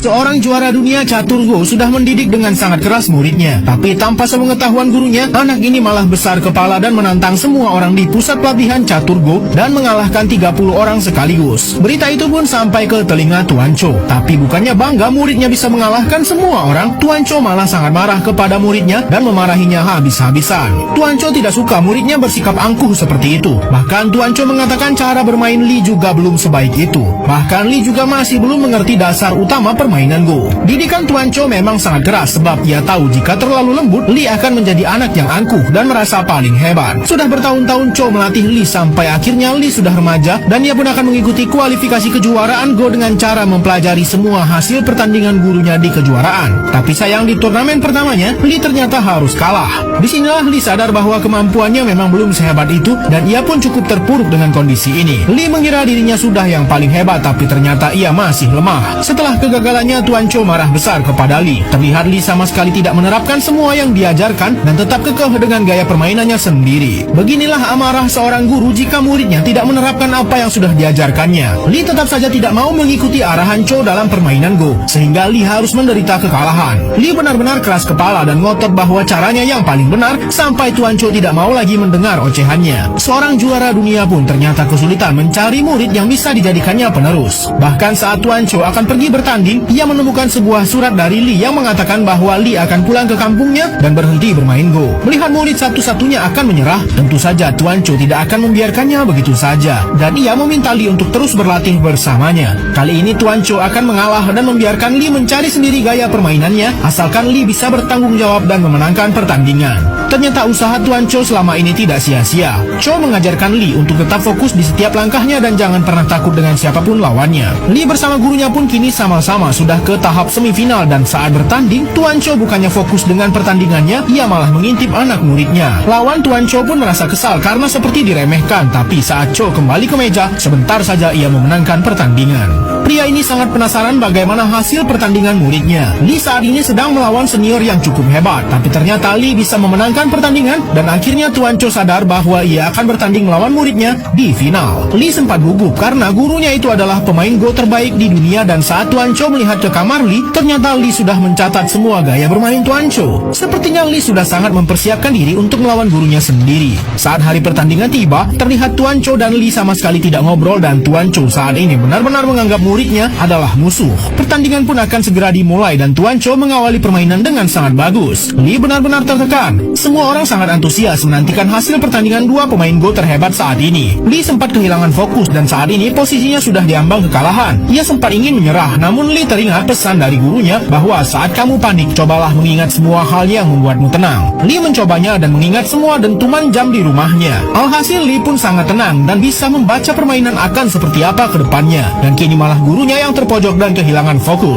Seorang juara dunia catur Go sudah mendidik dengan sangat keras muridnya. Tapi tanpa sepengetahuan gurunya, anak ini malah besar kepala dan menantang semua orang di pusat pelatihan catur Go dan mengalahkan 30 orang sekaligus. Berita itu pun sampai ke telinga Tuan Cho. Tapi bukannya bangga muridnya bisa mengalahkan semua orang, Tuan Cho malah sangat marah kepada muridnya dan memarahinya habis-habisan. Tuan Cho tidak suka muridnya bersikap angkuh seperti itu. Bahkan Tuan Cho mengatakan cara bermain Lee juga belum sebaik itu. Bahkan Lee juga masih belum mengerti dasar utama permainan Go. Didikan Tuan Cho memang sangat keras sebab ia tahu jika terlalu lembut, Lee akan menjadi anak yang angkuh dan merasa paling hebat. Sudah bertahun-tahun Cho melatih Lee sampai akhirnya Lee sudah remaja dan ia pun akan mengikuti kualifikasi kejuaraan Go dengan cara mempelajari semua hasil pertandingan gurunya di kejuaraan. Tapi sayang di turnamen pertamanya, Lee ternyata harus kalah. Disinilah Lee sadar bahwa kemampuannya memang belum sehebat itu dan ia pun cukup terpuruk dengan kondisi ini. Lee mengira dirinya sudah yang paling hebat tapi ternyata ia masih lemah. Setelah kegagalannya, Tuan Cho marah besar kepada Lee. Terlihat Lee sama sekali tidak menerapkan semua yang diajarkan dan tetap kekeh dengan gaya permainannya sendiri. Beginilah amarah seorang guru jika muridnya tidak menerapkan apa yang sudah diajarkannya. Lee tetap saja tidak mau mengikuti arahan Cho dalam permainan Go, sehingga Lee harus menderita kekalahan. Lee benar-benar keras kepala dan ngotot bahwa caranya yang paling benar sampai Tuan Cho tidak mau lagi mendengar ocehannya. Seorang juara dunia pun ternyata kesulitan mencari murid yang bisa dijadikannya penerus. Bahkan saat Tuan Cho akan pergi bertanding, ia menemukan sebuah surat dari Lee yang mengatakan bahwa Lee akan pulang ke kampungnya dan berhenti bermain Go. Melihat murid satu-satunya akan menyerah, tentu saja Tuan Cho tidak akan membiarkannya begitu saja dan ia meminta Lee untuk terus berlatih bersamanya. Kali ini Tuan Cho akan mengalah dan membiarkan Lee mencari sendiri gaya permainannya asalkan Lee bisa bertanggung jawab dan memenangkan pertandingan. Ternyata usaha Tuan Cho selama ini tidak sia-sia. Cho mengajarkan Lee untuk tetap fokus di setiap langkahnya dan jangan pernah takut dengan siapapun lawannya. Lee bersama gurunya pun kini sama-sama sudah ke tahap semifinal dan saat bertanding, Tuan Cho bukannya fokus dengan pertandingannya, ia malah mengintip anak muridnya. Lawan Tuan Cho pun merasa kesal karena seperti diremehkan, tapi saat Cho kembali ke meja, sebentar saja ia memenangkan pertandingan. Pria ini sangat penasaran bagaimana hasil pertandingan muridnya. Lee saat ini sedang melawan senior yang cukup hebat, tapi ternyata Lee bisa memenangkan pertandingan dan akhirnya Tuan Cho sadar bahwa ia akan bertanding melawan muridnya di final. Lee sempat gugup karena gurunya itu adalah pemain Go terbaik di dunia dan saat Tuan Cho melihat ke kamar Lee, ternyata Lee sudah mencatat semua gaya bermain Tuan Cho. Sepertinya Lee sudah sangat mempersiapkan diri untuk melawan gurunya sendiri. Saat hari pertandingan tiba, terlihat Tuan Cho dan Lee sama sekali tidak ngobrol dan Tuan Cho saat ini benar-benar menganggap muridnya adalah musuh. Pertandingan pun akan segera dimulai dan Tuan Cho mengawali permainan dengan sangat bagus. Lee benar-benar tertekan. Semua orang sangat antusias menantikan hasil pertandingan dua pemain Go terhebat saat ini. Lee sempat kehilangan fokus dan saat ini posisinya sudah diambang kekalahan. Ia sempat ingin menyerah, namun Lee teringat pesan dari gurunya bahwa saat kamu panik, cobalah mengingat semua hal yang membuatmu tenang. Lee mencobanya dan mengingat semua dentuman jam di rumahnya. Alhasil Lee pun sangat tenang dan bisa membaca permainan akan seperti apa ke depannya. Dan kini malah gurunya yang terpojok dan kehilangan fokus.